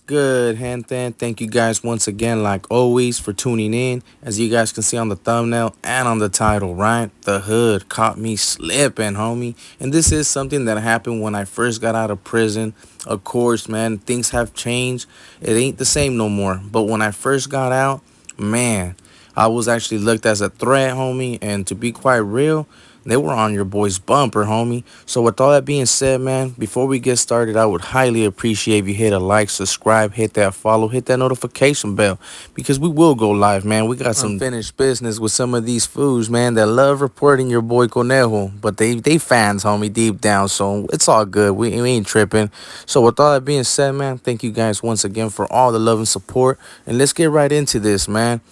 Good, gente? Thank you guys once again, like always, for tuning in. As you guys can see on the thumbnail and on the title, right? The hood caught me slipping, homie. And this is something that happened when I first got out of prison. Of course, man, things have changed. It ain't the same no more. But when I first got out, man, I was actually looked as a threat, homie. And to be quite real, they were on your boy's bumper, homie. So with all that being said, man, before we get started, I would highly appreciate if you hit a like, subscribe, hit that follow, hit that notification bell, because we will go live, man. We got some unfinished business with some of these fools, man, that love reporting your boy Conejo, but they fans, homie, deep down. So it's all good. We ain't tripping. So with all that being said, man, thank you guys once again for all the love and support, and let's get right into this, man.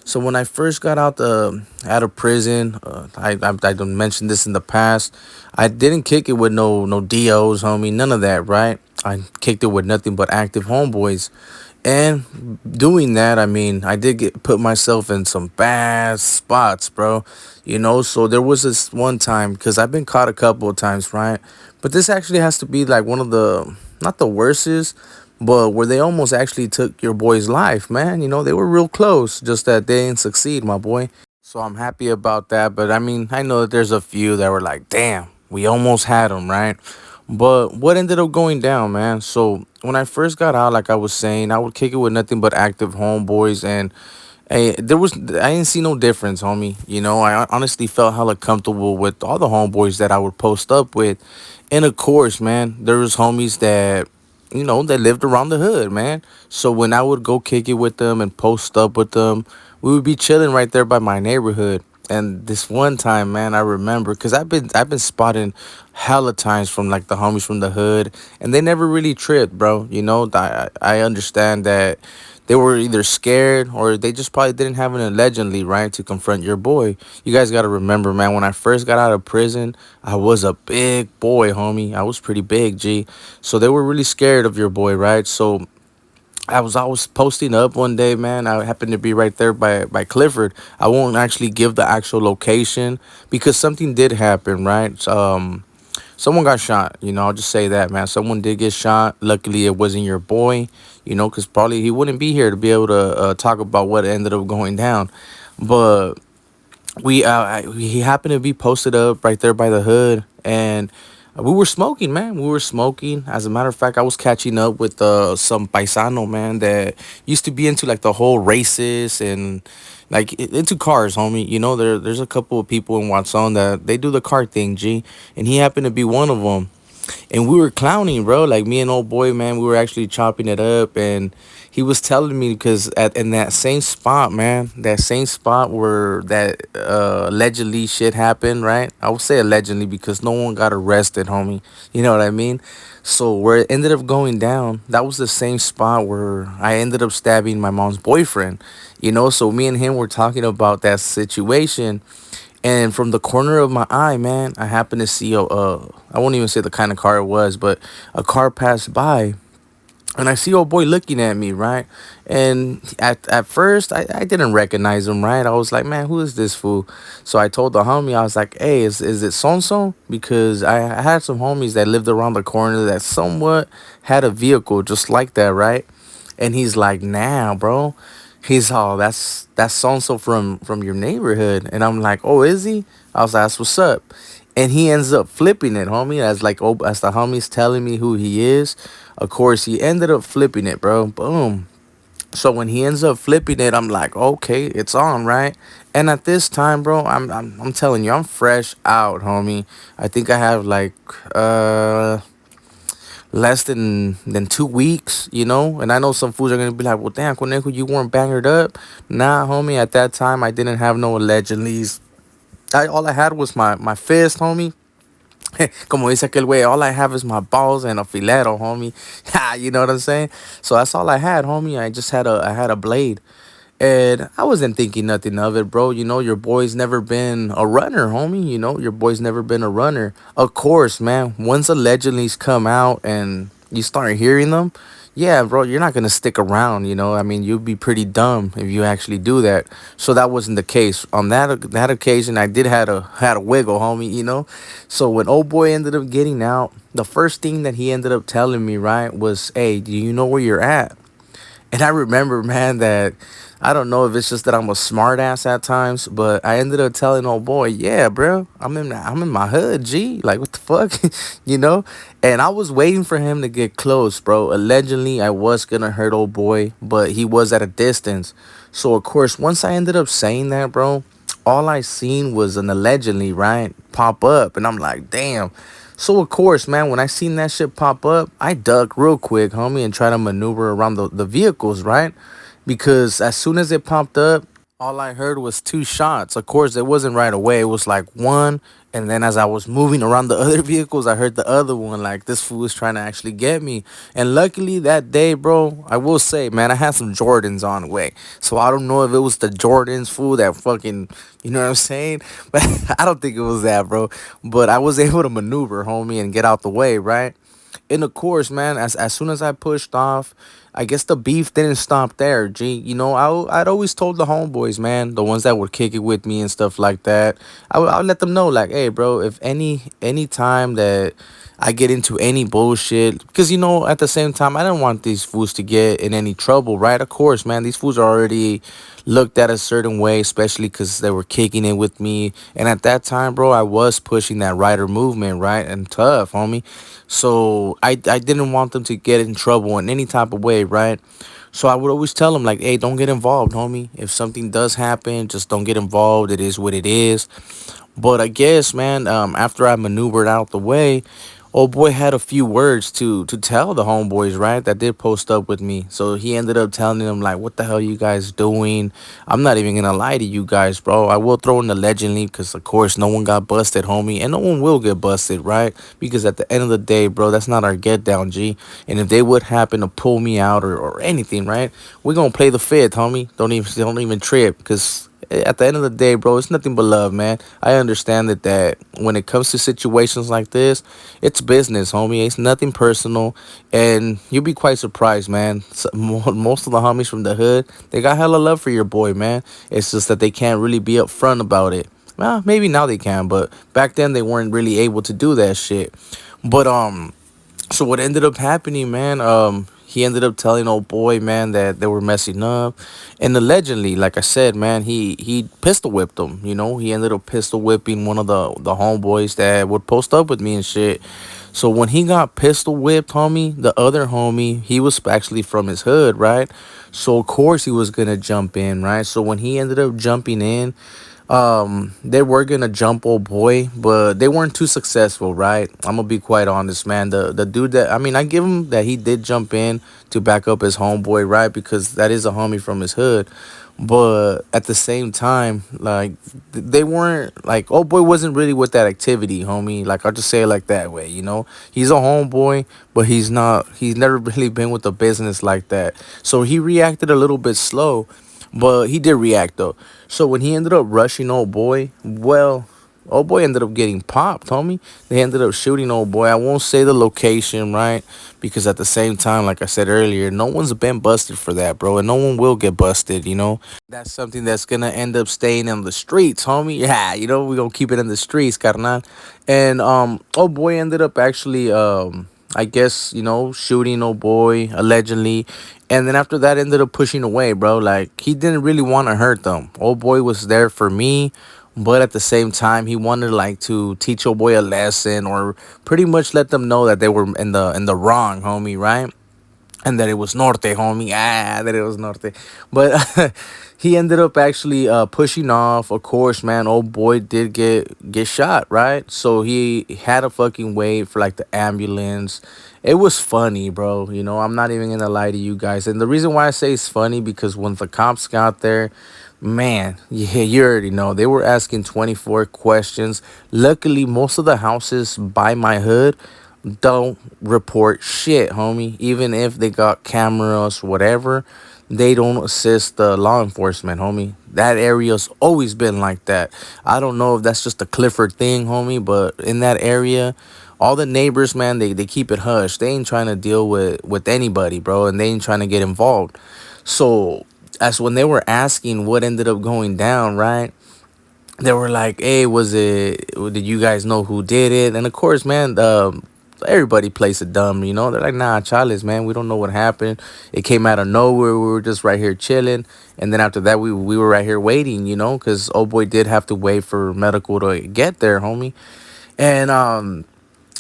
So when I first got out of prison, I don't mention this in the past. I didn't kick it with no DOs, homie, none of that, right? I kicked it with nothing but active homeboys, and doing that, I mean, I did put myself in some bad spots, bro. So there was this one time because I've been caught a couple of times, right? But this actually has to be like one of the not the worstest, but where they almost actually took your boy's life, man. They were real close, just that they didn't succeed, my boy. So I'm happy about that. But I mean, I know that there's a few that were like, damn, we almost had them, right? But what ended up going down, man? So when I first got out, like I was saying, I would kick it with nothing but active homeboys, and hey, I didn't see no difference, homie. I honestly felt hella comfortable with all the homeboys that I would post up with. And of course, man, there was homies that lived around the hood, man. So when I would go kick it with them and post up with them, we would be chilling right there by my neighborhood. And this one time, man, I remember because I've been spotting hella times from like the homies from the hood, and they never really tripped, bro. I understand that they were either scared or they just probably didn't have an allegedly right to confront your boy. You guys got to remember, man, when I first got out of prison, I was a big boy, homie. I was pretty big, G. So they were really scared of your boy, right? So I was posting up one day, man. I happened to be right there by Clifford. I won't actually give the actual location because something did happen, right? Someone got shot. I'll just say that, man. Someone did get shot. Luckily, it wasn't your boy. Because probably he wouldn't be here to be able to talk about what ended up going down. But he happened to be posted up right there by the hood, and we were smoking, man. We were smoking. As a matter of fact, I was catching up with some paisano, man, that used to be into like the whole races and like into cars, homie. There's a couple of people in Watson that they do the car thing, G, and he happened to be one of them. And we were clowning, bro. Like me and old boy, man, we were actually chopping it up, and he was telling me because in that same spot, man, that same spot where that allegedly shit happened, right? I would say allegedly because no one got arrested, homie. You know what I mean? So where it ended up going down, that was the same spot where I ended up stabbing my mom's boyfriend. So me and him were talking about that situation, and from the corner of my eye, man, I happened to see I won't even say the kind of car it was, but a car passed by. And I see old boy looking at me, right? And at first, I didn't recognize him, right? I was like, man, who is this fool? So I told the homie, I was like, hey, is it Sonso? Because I had some homies that lived around the corner that somewhat had a vehicle just like that, right? And he's like, nah, bro. He's all that's so and so from your neighborhood, and I'm like, oh, is he? I was like, that's what's up. And he ends up flipping it, homie, as like, oh, as the homie's telling me who he is. Of course, he ended up flipping it, bro. Boom. So when he ends up flipping it, I'm like, okay, it's on, right? And at this time, bro, I'm telling you, I'm fresh out, homie. I think I have like less than 2 weeks, and I know some fools are gonna be like, well, damn, Conejo, you weren't bangered up. Nah, homie, at that time I didn't have no allegedlys. All I had was my fist, homie. Como dice aquel way, all I have is my balls and a filero, homie. You know what I'm saying? So that's all I had, homie. I had a blade. And I wasn't thinking nothing of it, bro. Your boy's never been a runner, homie. Your boy's never been a runner. Of course, man. Once allegedly's come out and you start hearing them, yeah, bro, you're not gonna stick around. I mean, you'd be pretty dumb if you actually do that. So that wasn't the case. On that occasion, I did had a wiggle, homie. So when old boy ended up getting out, the first thing that he ended up telling me, right, was, hey, do you know where you're at? And I remember, man, that I don't know if it's just that I'm a smart ass at times, but I ended up telling old boy, yeah, bro, I'm in my hood, G. Like what the fuck? you know? And I was waiting for him to get close, bro. Allegedly I was gonna hurt old boy, but he was at a distance. So of course, once I ended up saying that, bro, all I seen was an allegedly, right, pop up, and I'm like, damn. So of course, man, when I seen that shit pop up, I ducked real quick, homie, and try to maneuver around the vehicles, right? Because as soon as it popped up, all I heard was two shots. Of course, it wasn't right away. It was like one, and then as I was moving around the other vehicles, I heard the other one. Like this fool was trying to actually get me. And luckily that day, bro, I will say, man, I had some Jordans on the way. So I don't know if it was the Jordans, fool, that fucking, you know what I'm saying? But I don't think it was that, bro. But I was able to maneuver, homie, and get out the way, right? And of course, man, as soon as I pushed off, I guess the beef didn't stop there. G, I'd always told the homeboys, man, the ones that would kick it with me and stuff like that. I would let them know, like, hey, bro, if any time that I get into any bullshit, because at the same time, I don't want these fools to get in any trouble, right? Of course, man, these fools are already looked at a certain way, especially because they were kicking it with me. And at that time, bro, I was pushing that rider movement, right? And tough, homie. So I didn't want them to get in trouble in any type of way, right? So I would always tell them, like, hey, don't get involved, homie. If something does happen, just don't get involved. It is what it is. But I guess, man, after I maneuvered out the way, old boy had a few words to tell the homeboys, right? That did post up with me. So he ended up telling them, like, what the hell you guys doing? I'm not even gonna lie to you guys, bro. I will throw in the allegedly because, of course, no one got busted, homie. And no one will get busted, right? Because at the end of the day, bro, that's not our get down, G. And if they would happen to pull me out or anything, right? We're gonna play the fifth, homie. Don't even trip because at the end of the day, bro, it's nothing but love, man. I understand that when it comes to situations like this, it's business, homie. It's nothing personal, and you'll be quite surprised, man. Most of the homies from the hood, they got hella love for your boy, man. It's just that they can't really be upfront about it. Well, maybe now they can, but back then they weren't really able to do that shit. But so what ended up happening, man, he ended up telling old boy, man, that they were messing up. And allegedly, like I said, man, he pistol whipped him. He ended up pistol whipping one of the homeboys that would post up with me and shit. So when he got pistol whipped, homie, the other homie, he was actually from his hood, right? So of course he was gonna jump in, right? So when he ended up jumping in, they were gonna jump old boy, but they weren't too successful, right? I'm gonna be quite honest, man. The dude that, I mean, I give him that he did jump in to back up his homeboy, right? Because that is a homie from his hood. But at the same time, like, they weren't, like, old boy wasn't really with that activity, homie. Like, I'll just say it like that way, He's a homeboy, but he's never really been with the business like that. So he reacted a little bit slow, but he did react though. So when he ended up rushing old boy, well, old boy ended up getting popped, homie. They ended up shooting old boy. I won't say the location, right? Because at the same time, like I said earlier, no one's been busted for that, bro. And no one will get busted. That's something that's gonna end up staying in the streets, homie. Yeah, we're gonna keep it in the streets, carnal. And old boy ended up actually I guess, shooting old boy allegedly. And then after that ended up pushing away, bro. Like he didn't really want to hurt them. Old boy was there for me, but at the same time he wanted like to teach old boy a lesson or pretty much let them know that they were in the wrong, homie, right? And that it was Norte, homie. That it was Norte. But he ended up actually pushing off. Of course, man, old boy did get shot, right? So he had to fucking wait for like the ambulance. It was funny, bro. I'm not even gonna lie to you guys. And the reason why I say it's funny because when the cops got there, man, yeah, you already know. They were asking 24 questions. Luckily, most of the houses by my hood don't report shit, homie. Even if they got cameras, whatever, they don't assist the law enforcement, homie. That area's always been like that. I don't know if that's just a Clifford thing, homie, but in that area, all the neighbors, man, they keep it hush. They ain't trying to deal with anybody, bro, and they ain't trying to get involved. So as when they were asking what ended up going down, right? They were like, hey, did you guys know who did it? And of course, man, everybody plays it dumb, They're like, nah, chales, man, we don't know what happened. It came out of nowhere. We were just right here chilling. And then after that, we were right here waiting, because old boy did have to wait for medical to get there, homie. And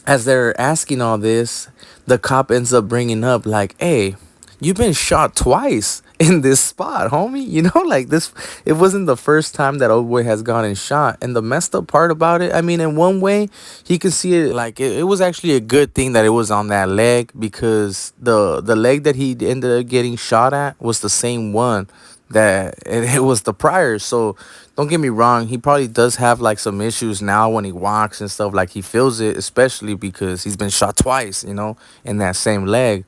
as they're asking all this, the cop ends up bringing up like, "Hey, you've been shot twice in this spot, homie." Like this, it wasn't the first time that old boy has gotten shot. And the messed up part about it, I mean, in one way, he could see it like it was actually a good thing that it was on that leg, because the leg that he ended up getting shot at was the same one that it was the prior. So don't get me wrong, he probably does have like some issues now when he walks and stuff. Like he feels it, especially because he's been shot twice, in that same leg.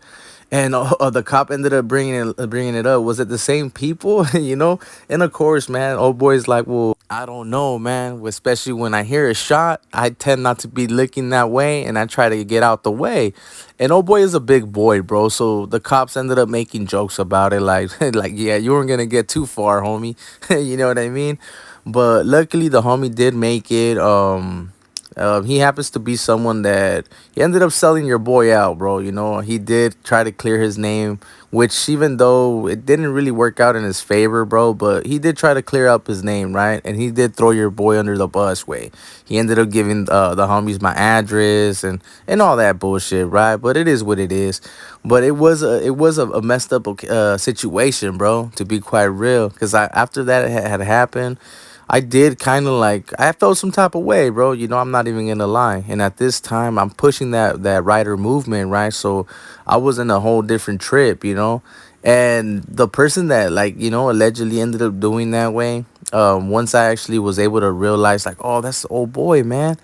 And the cop ended up bringing it up. Was it the same people? And of course, man, old boy's like, well, I don't know, man. Especially when I hear a shot, I tend not to be looking that way, and I try to get out the way. And old boy is a big boy, bro. So the cops ended up making jokes about it, like, like, yeah, you weren't gonna get too far, homie. You know what I mean? But luckily, the homie did make it. He happens to be someone that he ended up selling your boy out, bro. He did try to clear his name, which even though it didn't really work out in his favor, bro, but he did try to clear up his name, right? And he did throw your boy under the bus way. He ended up giving the homies my address and all that bullshit, right? But it is what it is. But it was a messed up situation, bro. To be quite real, because after that had happened. I did kind of like, I felt some type of way, bro. I'm not even gonna lie. And at this time, I'm pushing that rider movement, right? So I was in a whole different trip. And the person that, like, allegedly ended up doing that way, once I actually was able to realize, like, oh, that's the old boy, man.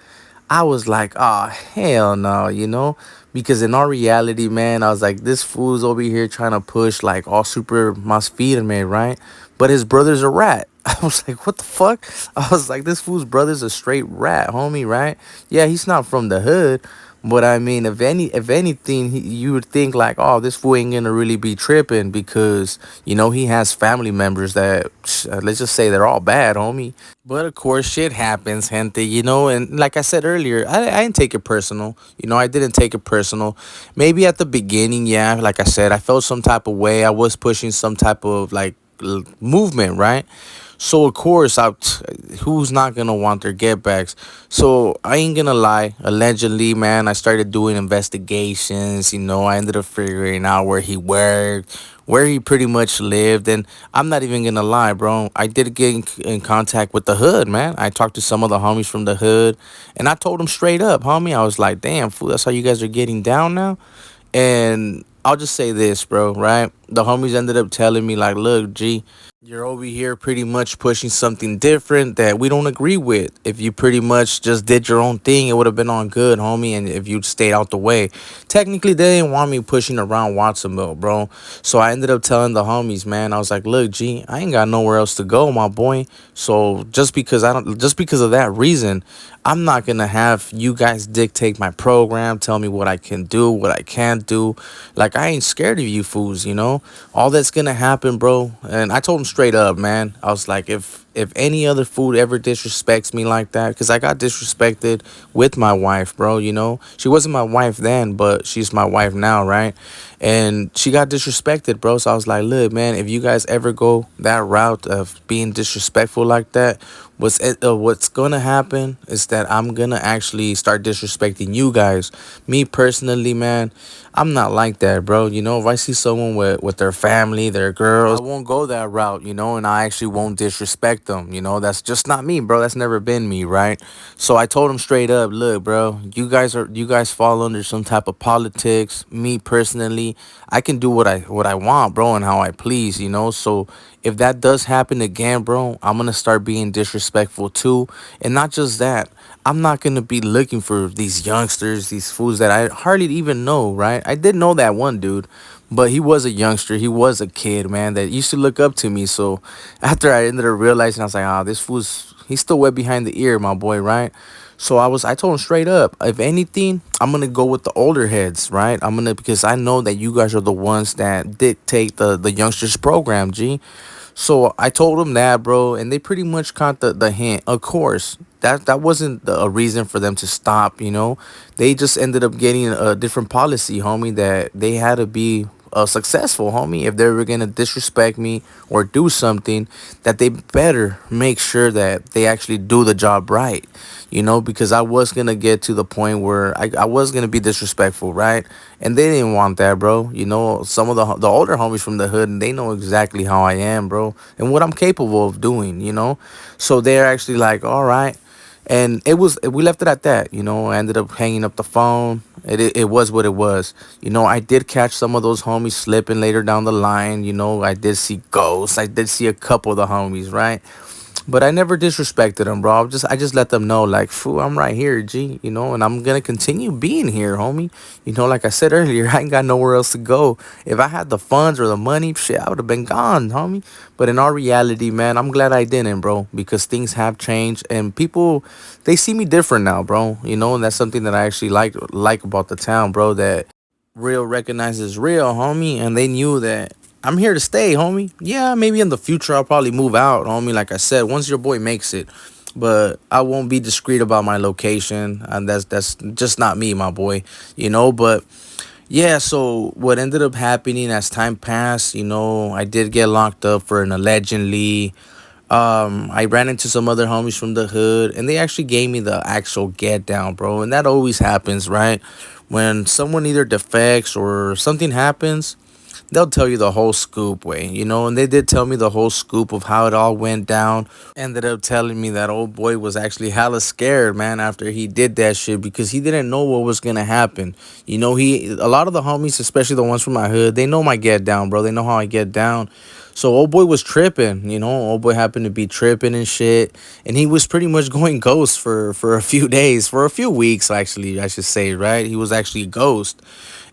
I was like, oh, hell no, because in our reality, man, I was like, this fool's over here trying to push like all super mas firme, right? But his brother's a rat. I was like, what the fuck? I was like, this fool's brother's a straight rat, homie, right? Yeah, he's not from the hood. But I mean, if anything, you would think like, oh, this fool ain't gonna really be tripping, because he has family members that, let's just say, they're all bad, homie. But of course, shit happens, gente, and like I said earlier, I didn't take it personal. I didn't take it personal. Maybe at the beginning, yeah, like I said, I felt some type of way. I was pushing some type of like movement, right? So of course, who's not gonna want their get backs? So I ain't gonna lie. Allegedly, man, I started doing investigations. I ended up figuring out where he worked, where he pretty much lived, and I'm not even gonna lie, bro. I did get in contact with the hood, man. I talked to some of the homies from the hood, and I told them straight up, homie. I was like, damn, fool, that's how you guys are getting down now. And I'll just say this, bro, right? The homies ended up telling me, like, look, G, you're over here pretty much pushing something different that we don't agree with. If you pretty much just did your own thing, it would have been on good, homie. And if you'd stayed out the way, technically, they didn't want me pushing around Watsonville, bro. So I ended up telling the homies, man, I was like, look, G, I ain't got nowhere else to go, my boy. So just because of that reason, I'm not gonna have you guys dictate my program, tell me what I can do, what I can't do. Like, I ain't scared of you fools, all that's gonna happen, bro. And I told him straight up, man. I was like, if any other fool ever disrespects me like that, because I got disrespected with my wife, bro. She wasn't my wife then, but she's my wife now, right? And she got disrespected, bro. So I was like, look, man, if you guys ever go that route of being disrespectful like that, what's gonna happen is that I'm gonna actually start disrespecting you guys. Me personally, man, I'm not like that, bro. If I see someone with their family, their girls, I won't go that route, and I actually won't disrespect them. That's just not me, bro. That's never been me, right? So I told him straight up, look, bro, you guys fall under some type of politics. Me personally, I can do what I want, bro, and how I please, So if that does happen again, bro, I'm gonna start being disrespectful too. And not just that, I'm not gonna be looking for these youngsters, these fools that I hardly even know, right? I did know that one dude, but he was a youngster. He was a kid, man, that used to look up to me. So after I ended up realizing, I was like, this fool's, he's still wet behind the ear, my boy, right? So I told him straight up, if anything, I'm gonna go with the older heads, right? Because I know that you guys are the ones that dictate the youngsters program, G. So I told them that, bro, and they pretty much caught the hint. Of course, that wasn't a reason for them to stop. They just ended up getting a different policy, homie. That they had to be successful, homie. If they were gonna disrespect me or do something, that they better make sure that they actually do the job right. Because I was gonna get to the point where I was gonna be disrespectful, right? And they didn't want that, bro. Some of the older homies from the hood, and they know exactly how I am, bro, and what I'm capable of doing. So they're actually like, all right. And we left it at that. I ended up hanging up the phone. It was what it was. I did catch some of those homies slipping later down the line. I did see ghosts. I did see a couple of the homies, right? But I never disrespected them, bro. I just let them know, like, fool, I'm right here, G, and I'm gonna continue being here, homie. Like I said earlier, I ain't got nowhere else to go. If I had the funds or the money, shit, I would have been gone, homie. But in our reality, man, I'm glad I didn't, bro, because things have changed and people, they see me different now, bro. And that's something that I actually like about the town, bro. That real recognizes real, homie, and they knew that I'm here to stay, homie. Yeah, maybe in the future I'll probably move out, homie. Like I said, once your boy makes it, but I won't be discreet about my location, and that's just not me, my boy. But yeah, so what ended up happening as time passed, I did get locked up for an allegedly. I ran into some other homies from the hood, and they actually gave me the actual get down, bro. And that always happens, right? When someone either defects or something happens, they'll tell you the whole scoop, and they did tell me the whole scoop of how it all went down. Ended up telling me that old boy was actually hella scared, man, after he did that shit because he didn't know what was gonna happen. A lot of the homies, especially the ones from my hood, they know my get down, bro. They know how I get down. So old boy was tripping, old boy happened to be tripping and shit, and he was pretty much going ghost for a few days, for a few weeks, actually, I should say, right? He was actually a ghost.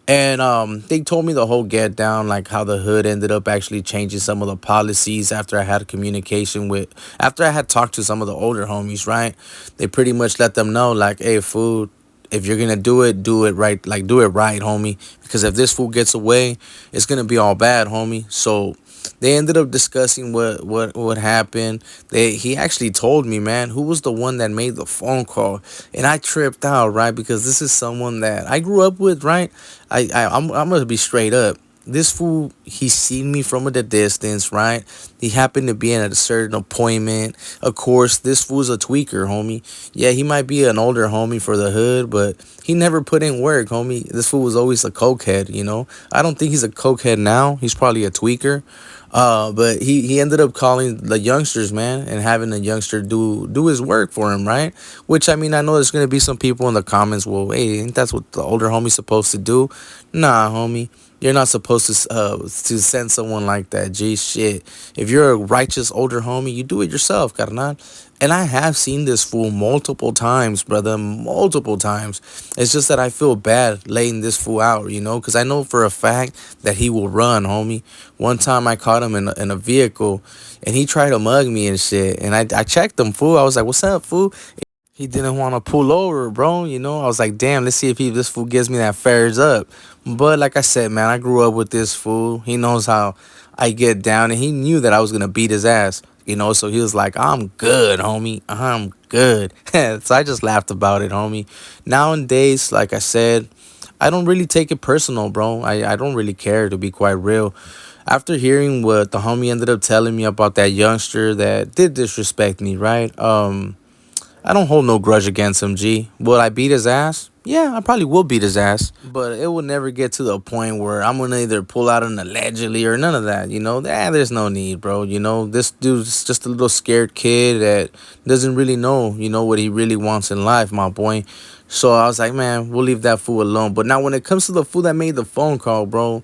And they told me the whole get down, like how the hood ended up actually changing some of the policies after I had communication after I had talked to some of the older homies, right? They pretty much let them know, like, hey, fool, if you're gonna do it right, like do it right, homie. Because if this fool gets away, it's gonna be all bad, homie. So they ended up discussing what happened. He actually told me, man, who was the one that made the phone call, and I tripped out, right? Because this is someone that I grew up with, right? I'm gonna be straight up. This fool, he seen me from the distance, right? He happened to be at a certain appointment. Of course, this fool's a tweaker, homie. Yeah, he might be an older homie for the hood, but he never put in work, homie. This fool was always a cokehead. I don't think he's a cokehead now. He's probably a tweaker. But he ended up calling the youngsters, man, and having the youngster do his work for him, right? Which, I mean, I know there's gonna be some people in the comments, well, hey, ain't that's what the older homie's supposed to do? Nah, homie. You're not supposed to send someone like that. Gee, shit. If you're a righteous older homie, you do it yourself, carnal. And I have seen this fool multiple times, brother, multiple times. It's just that I feel bad laying this fool out, because I know for a fact that he will run, homie. One time I caught him in a vehicle, and he tried to mug me and shit. And I checked him, fool. I was like, what's up, fool? He didn't want to pull over, bro. I was like, damn, let's see if this fool gives me that fares up. But like I said, man, I grew up with this fool. He knows how I get down, and he knew that I was gonna beat his ass. So he was like, I'm good, homie. I'm good. So I just laughed about it, homie. Nowadays, like I said, I don't really take it personal, bro. I don't really care, to be quite real. After hearing what the homie ended up telling me about that youngster that did disrespect me, right? I don't hold no grudge against him, G. Will I beat his ass? Yeah, I probably will beat his ass. But it will never get to the point where I'm going to either pull out an allegedly or none of that, There's no need, bro. This dude's just a little scared kid that doesn't really know, what he really wants in life, my boy. So I was like, man, we'll leave that fool alone. But now when it comes to the fool that made the phone call, bro,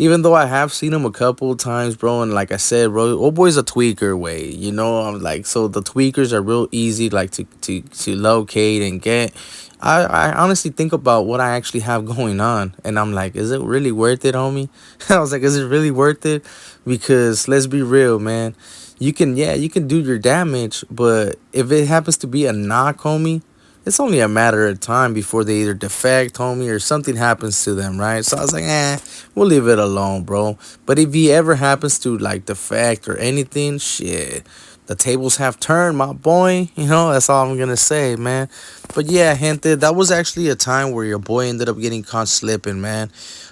even though I have seen him a couple of times, bro, and like I said, bro, old boy's a tweaker way, I'm like, so the tweakers are real easy, like, to locate and get. I honestly think about what I actually have going on, and I'm like, is it really worth it, homie? I was like, is it really worth it? Because let's be real, man. You can do your damage, but if it happens to be a knock, homie, it's only a matter of time before they either defect, homie, or something happens to them, right? So I was like, we'll leave it alone, bro. But if he ever happens to like defect or anything, shit, the tables have turned, my boy. You know, that's all I'm gonna say, man. But yeah, gente, that was actually a time where your boy ended up getting caught slipping, man.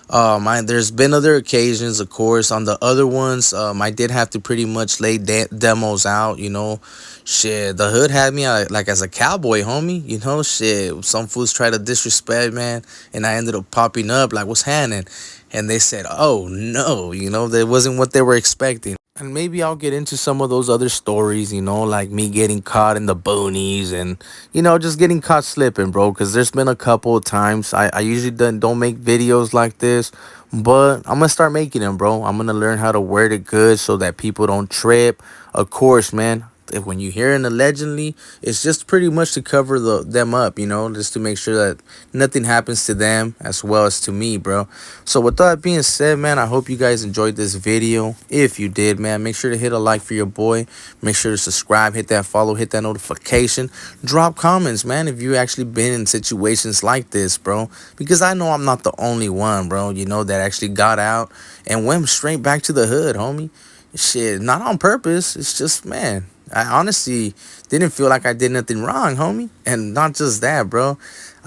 There's been other occasions, of course. On the other ones, I did have to pretty much lay demos out, you know. Shit, the hood had me like as a cowboy, homie. You know, shit. Some fools try to disrespect, man, and I ended up popping up like, what's happening? And they said, oh no, you know, that wasn't what they were expecting. And maybe I'll get into some of those other stories, you know, like me getting caught in the boonies and, you know, just getting caught slipping, bro. Because there's been a couple of times. I usually don't make videos like this, but I'm going to start making them, bro. I'm going to learn how to wear it good so that people don't trip. Of course, man. When you hear an allegedly, it's just pretty much to cover them up, you know, just to make sure that nothing happens to them as well as to me, bro. So with that being said, man, I hope you guys enjoyed this video. If you did, man, make sure to hit a like for your boy. Make sure to subscribe, hit that follow, hit that notification. Drop comments, man, if you actually been in situations like this, bro. Because I know I'm not the only one, bro, you know, that actually got out and went straight back to the hood, homie. Shit, not on purpose. It's just, man, I honestly didn't feel like I did nothing wrong, homie. And not just that, bro.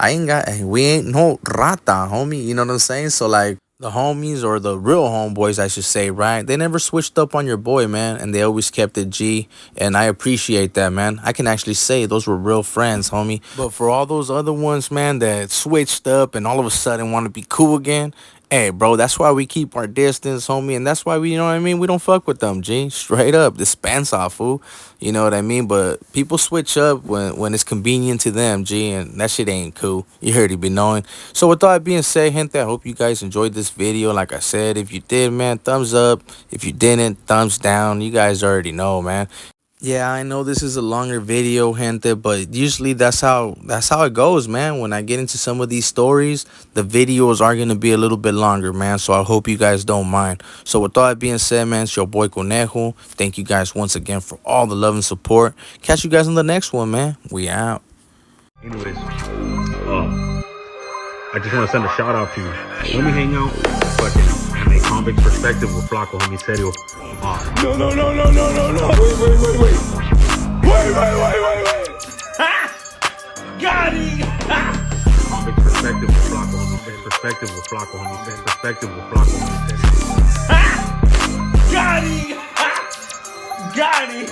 We ain't no rata, homie. You know what I'm saying? So, like, the homies or the real homeboys, I should say, right? They never switched up on your boy, man. And they always kept it G. And I appreciate that, man. I can actually say those were real friends, homie. But for all those other ones, man, that switched up and all of a sudden want to be cool again, hey, bro, that's why we keep our distance, homie, and that's why we, you know what I mean, we don't fuck with them, G. Straight up, dispense off, fool. You know what I mean? But people switch up when it's convenient to them, G, and that shit ain't cool. You already be knowing. So with all that being said, gente, I hope you guys enjoyed this video. Like I said, if you did, man, thumbs up. If you didn't, thumbs down. You guys already know, man. Yeah, I know this is a longer video, gente, but usually that's how it goes, man. When I get into some of these stories, the videos are going to be a little bit longer, man. So I hope you guys don't mind. So with all that being said, man, it's your boy Conejo. Thank you guys once again for all the love and support. Catch you guys on the next one, man. We out. Anyways, I just want to send a shout out to you. Let me hang out fucking in a convict's perspective with Flaco, homie, serio. No. Wait. Ha! Got it! Convict's perspective with Flaco, homie. Convict's perspective with Flaco, homie. Convict's perspective with Flaco, homie. Ha! Got it! Got it!